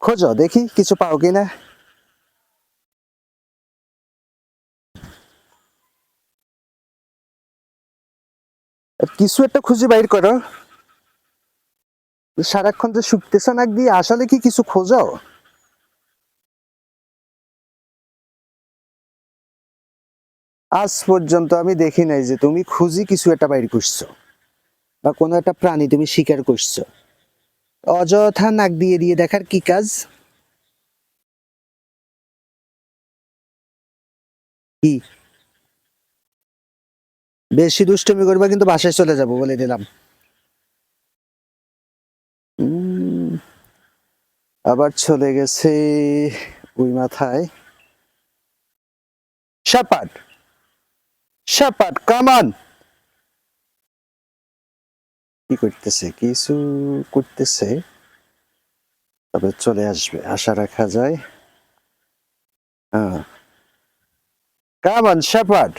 খোঁজো দেখি কিছু পাও কিনা। কিছু একটা খুঁজে বাইর করো। সারাক্ষণ যে শুকতেছ নাক দিয়ে, আসলে কি কিছু খোঁজো? আজ পর্যন্ত আমি দেখি নাই যে তুমি খুঁজি কিছু একটা বাইর করছো বা কোনো একটা প্রাণী তুমি শিকার করছো। অযথা নাক দিয়ে দিয়ে দেখার কি কাজ? কি? বেশি দুষ্টুমি করবা কিন্তু বাসায় চলে যাবো বলে দিলাম। উম, আবার চলে গেছে ওই মাথায়। শাপাট, শাপাট, কামান। কি করতেছে? কিছু করতেছে, তবে চলে আসবে, আশা রাখা যায়। হ্যাঁ, কামান, শাপাট।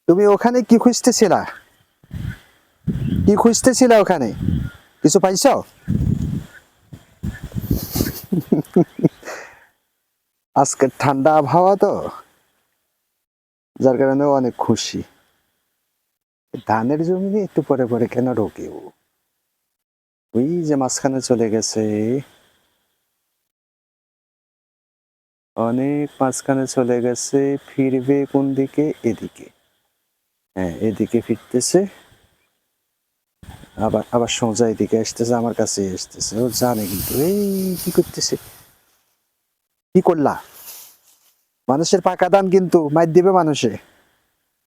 তুমি ওখানে কি খুঁজতেছিলা? কি খুঁজতেছিলা ওখানে? কিছু পাইছো? আজকে ঠান্ডা আবহাওয়া তো, যার কারণে অনেক খুশি। ধানের জমি নিয়ে একটু পরে পরে কেন ঢোকে ও? ওই যে মাঝখানে চলে গেছে, অনেক মাঝখানে চলে গেছে। ফিরবে কোন দিকে? এদিকে। হ্যাঁ, এদিকে ফিরতেছে। আবার আবার সোজা এদিকে আসতেছে, আমার কাছে আসতেছে। ও জানে কিন্তু এই কি করতেছে। কি করলা? মানুষের পাকা দান কিন্তু মাইর দিবে মানুষে।